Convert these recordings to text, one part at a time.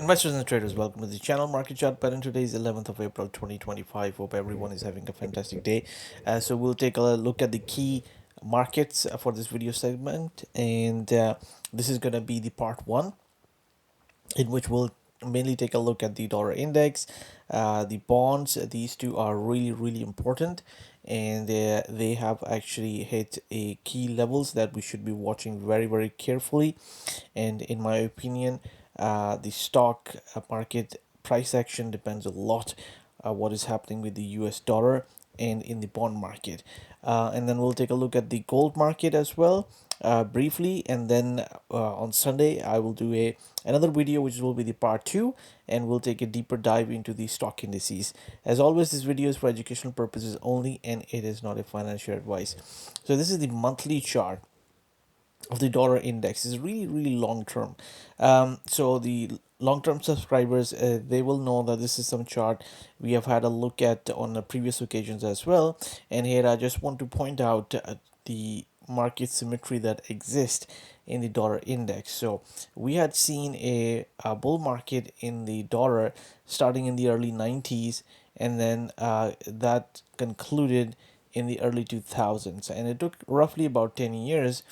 Investors and traders, welcome to the channel Market Chart Pattern. Today is 11th of April 2025. Hope everyone is having a fantastic day. So we'll take a look at the key markets for this video segment, and this is going to be the part one, in which we'll mainly take a look at the dollar index, the bonds. These two are really important, and they have actually hit a key levels that we should be watching very carefully. And in my opinion, the stock market price action depends a lot what is happening with the US dollar and in the bond market. And then we'll take a look at the gold market as well, briefly, and then on Sunday I will do a another video which will be the part 2, and we'll take a deeper dive into the stock indices. As always, this video is for educational purposes only, and it is not a financial advice. So this is the monthly chart of the dollar index. Is really long term. So the long term subscribers, they will know that this is some chart we have had a look at on the previous occasions as well. And here I just want to point out the market symmetry that exists in the dollar index. So we had seen a bull market in the dollar starting in the early 90s, and then that concluded in the early 2000s, and it took roughly about 10 years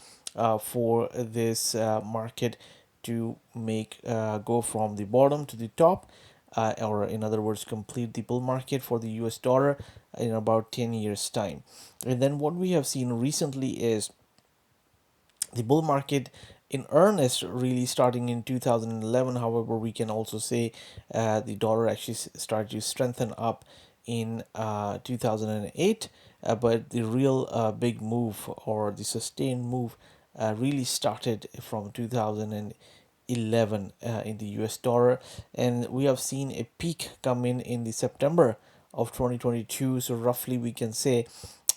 for this market to make go from the bottom to the top, or in other words, complete the bull market for the US dollar in about 10 years time. And then what we have seen recently is the bull market in earnest really starting in 2011. However, we can also say the dollar actually started to strengthen up in 2008, but the real big move, or the sustained move, really started from 2011 in the US dollar, and we have seen a peak come in the September of 2022. So roughly we can say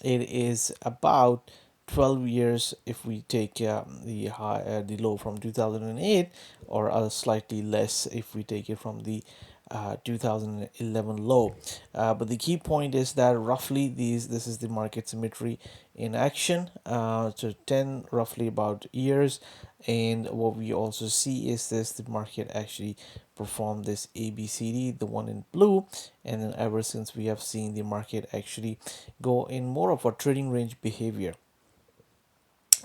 it is about 12 years if we take the low from 2008, or slightly less if we take it from the 2011 low. But the key point is that roughly this is the market symmetry in action. So 10 roughly about years, and what we also see is this: the market actually performed this ABCD, the one in blue, and then ever since we have seen the market actually go in more of a trading range behavior.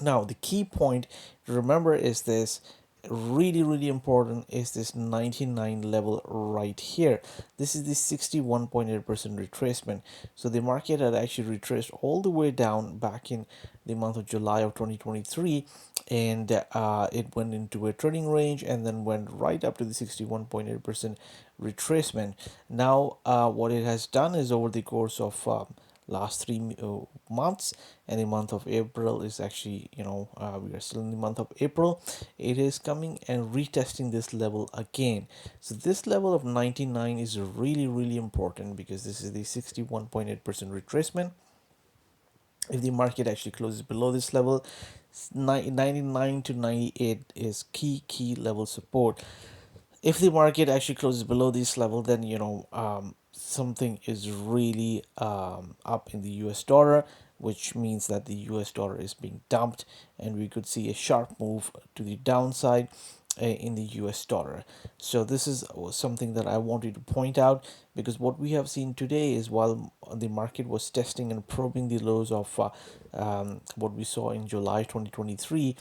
Now, the key point to remember is this: really important is this 99 level right here. This is the 61.8% retracement. So the market had actually retraced all the way down back in the month of July of 2023, and it went into a trading range and then went right up to the 61.8% retracement. Now, what it has done is, over the course of last 3 months, and the month of April is actually, we are still in the month of April, it is coming and retesting this level again. So this level of 99 is really important, because this is the 61.8% retracement. If the market actually closes below this level, 99 to 98 is key level support. If the market actually closes below this level, then something is really up in the US dollar, which means that the US dollar is being dumped, and we could see a sharp move to the downside in the US dollar. So this is something that I wanted to point out, because what we have seen today is, while the market was testing and probing the lows of what we saw in July 2023,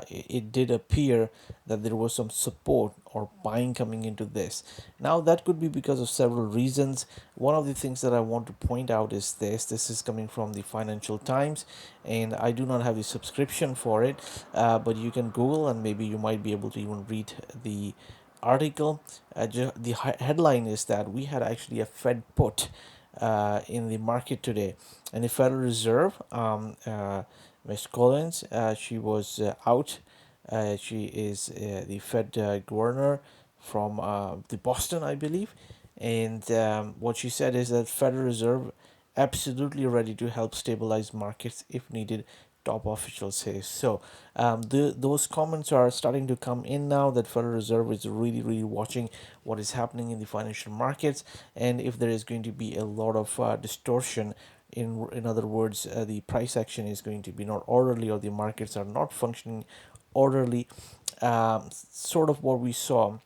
it did appear that there was some support or buying coming into this. Now, that could be because of several reasons. One of the things that I want to point out is this is coming from the Financial Times, and I do not have the subscription for it, but you can Google, and maybe you might be able to even read the article. The headline is that we had actually a Fed put in the market today, and the Federal Reserve, Ms. Collins, she was out. She is the Fed governor from the Boston, I believe, and what she said is that Federal Reserve absolutely ready to help stabilize markets if needed. Top official says so. Those comments are starting to come in now, that Federal Reserve is really watching what is happening in the financial markets, and if there is going to be a lot of distortion, in other words, the price action is going to be not orderly, or the markets are not functioning orderly, sort of what we saw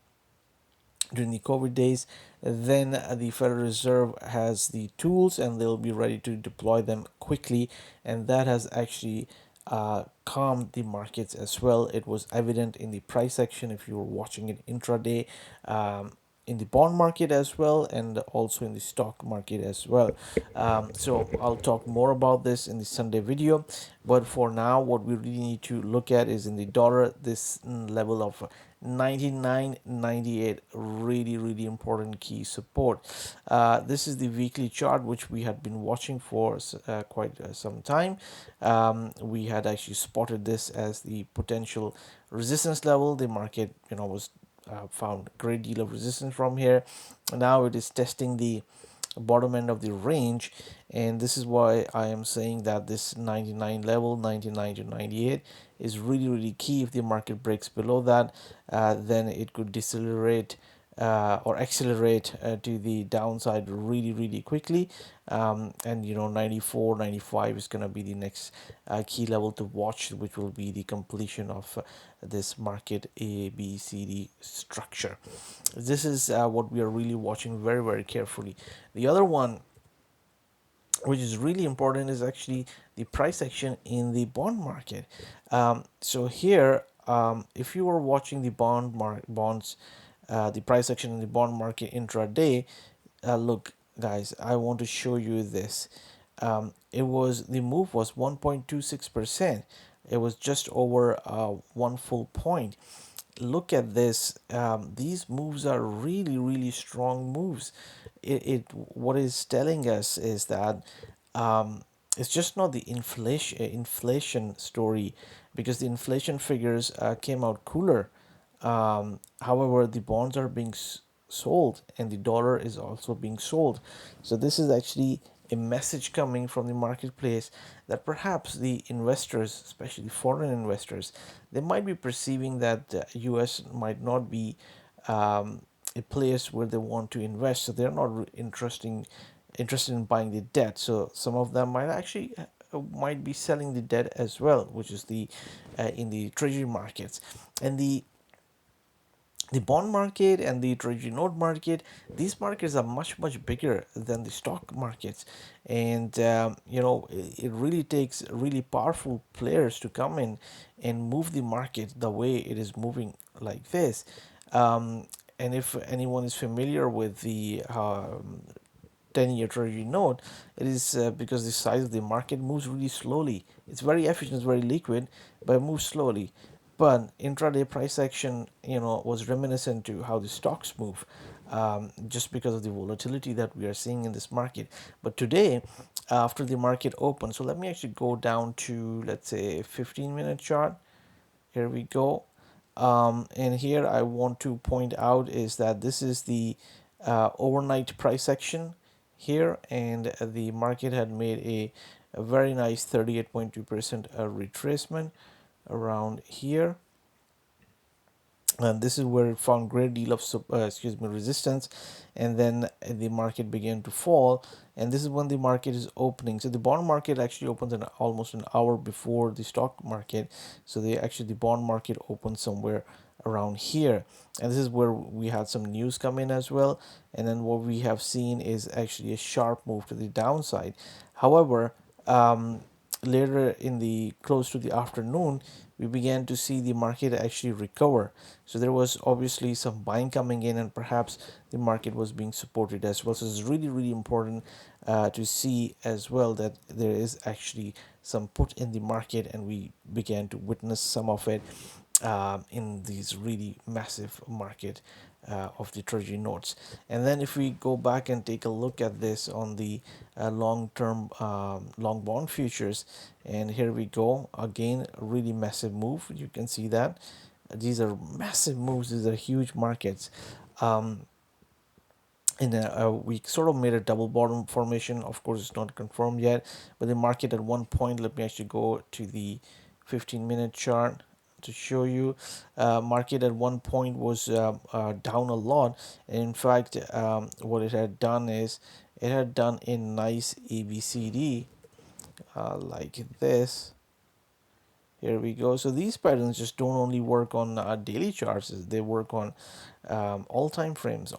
during the COVID days, then the Federal Reserve has the tools and they'll be ready to deploy them quickly, and that has actually calmed the markets as well. It was evident in the price action if you were watching it intraday. In the bond market as well, and also in the stock market as well. So I'll talk more about this in the Sunday video, but for now what we really need to look at is in the dollar, this level of 99.98, really important key support. This is the weekly chart which we had been watching for quite some time. We had actually spotted this as the potential resistance level. The market, was found a great deal of resistance from here. Now it is testing the bottom end of the range, and this is why I am saying that this 99 level, 99 to 98, is really key. If the market breaks below that, then it could decelerate or accelerate to the downside really quickly. And 94, 95 is going to be the next key level to watch, which will be the completion of this market ABCD structure. This is what we are really watching very carefully. The other one which is really important is actually the price action in the bond market. So here, if you were watching the bonds, the price action in the bond market intraday, look, guys, I want to show you this. The move was 1.26%. It was just over 1 full point. Look at this. These moves are really strong moves. It what is telling us is that it's just not the inflation story, because the inflation figures came out cooler. However, the bonds are being sold and the dollar is also being sold. So this is actually a message coming from the marketplace that perhaps the investors, especially foreign investors, they might be perceiving that the US might not be a place where they want to invest, so they're not interested in buying the debt. So some of them might be selling the debt as well, which is the in the treasury markets. And the bond market and the treasury note market, these markets are much bigger than the stock markets. And it really takes really powerful players to come in and move the market the way it is moving like this. And if anyone is familiar with the 10-year treasury note, it is because the size of the market moves really slowly. It's very efficient, it's very liquid, but it moves slowly. But intraday price action, was reminiscent to how the stocks move, just because of the volatility that we are seeing in this market. But today, after the market opened, so let me actually go down to, let's say, 15-minute chart. Here we go. And here I want to point out is that this is the overnight price action here, and the market had made a very nice 38.2% retracement around here, and this is where it found great deal of resistance, and then the market began to fall, and this is when the market is opening. So the bond market actually opens almost an hour before the stock market. So the bond market opened somewhere around here, and this is where we had some news come in as well, and then what we have seen is actually a sharp move to the downside. However, later in the close to the afternoon, we began to see the market actually recover. So there was obviously some buying coming in, and perhaps the market was being supported as well. So it's really important to see as well that there is actually some put in the market, and we began to witness some of it in these really massive market of the treasury notes. And then if we go back and take a look at this on the long-term long bond futures, and here we go again, a really massive move. You can see that these are massive moves. These are huge markets. We sort of made a double bottom formation. Of course, it's not confirmed yet, but the market at one point, let me actually go to the 15-minute chart to show you. Market at one point was down a lot, and in fact, what it had done is it had done a nice ABCD like this. Here we go. So these patterns just don't only work on daily charts, they work on all time frames.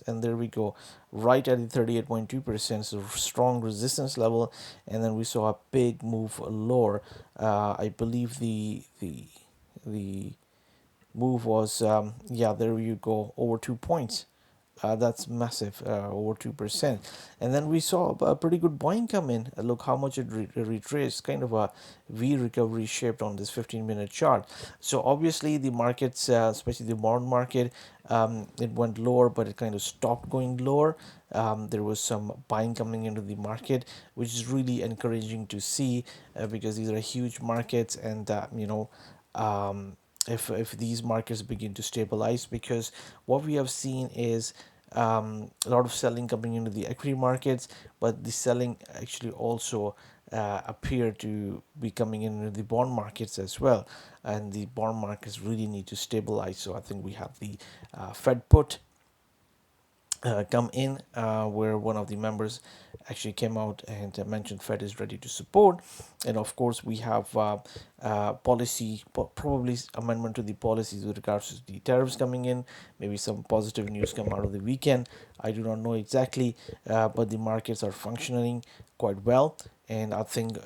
And there we go, right at the 38.2%, so strong resistance level. And then we saw a big move lower. I believe the move was yeah, there you go, over 2 points. That's massive, over 2%. And then we saw a pretty good buying come in. Look how much it retraced, kind of a V recovery shaped on this 15-minute chart. So obviously the markets, especially the bond market, it went lower, but it kind of stopped going lower. There was some buying coming into the market, which is really encouraging to see, because these are huge markets. And if these markets begin to stabilize, because what we have seen is a lot of selling coming into the equity markets, but the selling actually also appear to be coming into the bond markets as well, and the bond markets really need to stabilize. So I think we have the Fed put come in, where one of the members actually came out and mentioned Fed is ready to support. And of course we have policy, probably amendment to the policies with regards to the tariffs coming in. Maybe some positive news come out of the weekend. I do not know exactly, but the markets are functioning quite well. And I think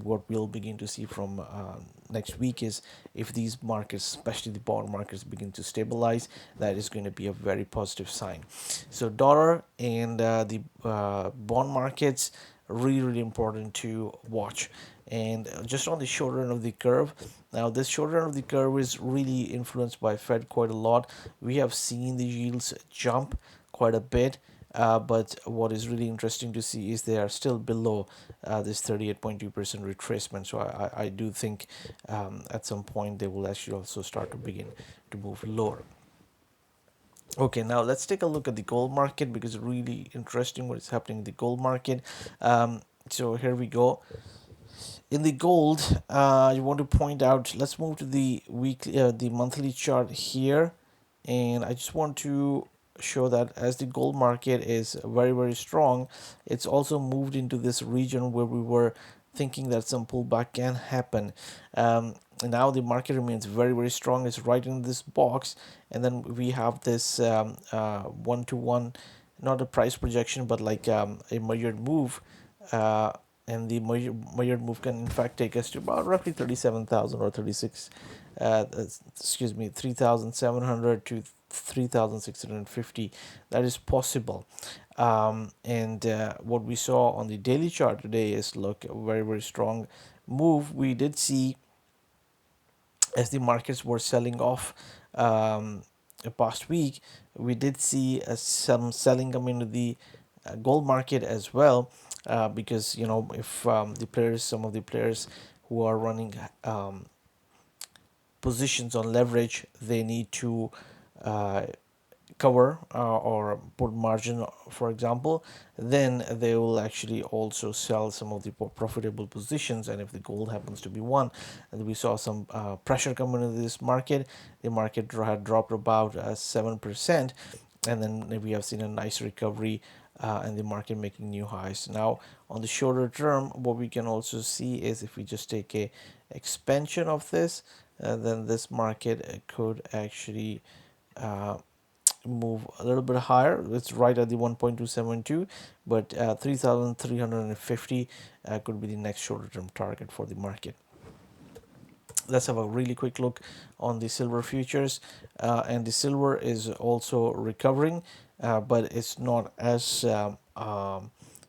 what we'll begin to see from next week is, if these markets, especially the bond markets, begin to stabilize, that is going to be a very positive sign. So dollar and the bond markets, really important to watch. And just on the shorter end of the curve, now this shorter end of the curve is really influenced by Fed quite a lot. We have seen the yields jump quite a bit, but what is really interesting to see is they are still below this 38.2% retracement. So I do think at some point they will actually also start to begin to move lower. Okay, now let's take a look at the gold market, because it's really interesting what is happening in the gold market. So here we go. In the gold, I want to point out, let's move to the weekly, the monthly chart here. And I just want to show that as the gold market is very strong, it's also moved into this region where we were thinking that some pullback can happen. And now the market remains very strong. It's right in this box. And then we have this one-to-one, not a price projection, but like a measured move. And the measured move can in fact take us to about roughly 37,000 or 36, excuse me, 3,700 to 3,650. That is possible. And what we saw on the daily chart today is, look, a very strong move. We did see, as the markets were selling off past week, we did see some selling come into the gold market as well, because if some of the players who are running positions on leverage, they need to uh, cover or put margin, for example, then they will actually also sell some of the profitable positions. And if the gold happens to be one, and we saw some pressure coming into this market, the market had dropped about 7%, and then we have seen a nice recovery, and the market making new highs. Now on the shorter term, what we can also see is, if we just take a expansion of this, then this market could actually move a little bit higher. It's right at the 1.272, but 3,350 could be the next shorter term target for the market. Let's have a really quick look on the silver futures, and the silver is also recovering, but it's not as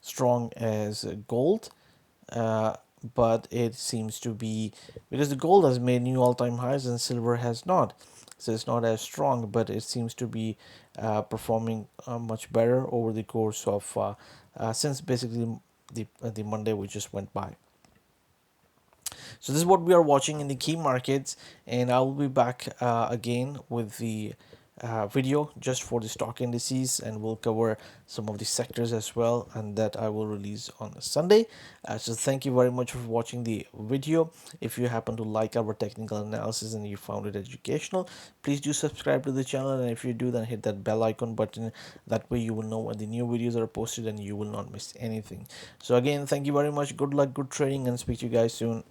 strong as gold. But it seems to be, because the gold has made new all-time highs and silver has not, so it's not as strong, but it seems to be performing much better over the course of since basically the Monday we just went by. So this is what we are watching in the key markets, and I will be back again with the video just for the stock indices, and we'll cover some of the sectors as well, and that I will release on Sunday. So thank you very much for watching the video. If you happen to like our technical analysis and you found it educational, please do subscribe to the channel, and if you do, then hit that bell icon button. That way you will know when the new videos are posted and you will not miss anything. So again, thank you very much. Good luck, good trading, and speak to you guys soon.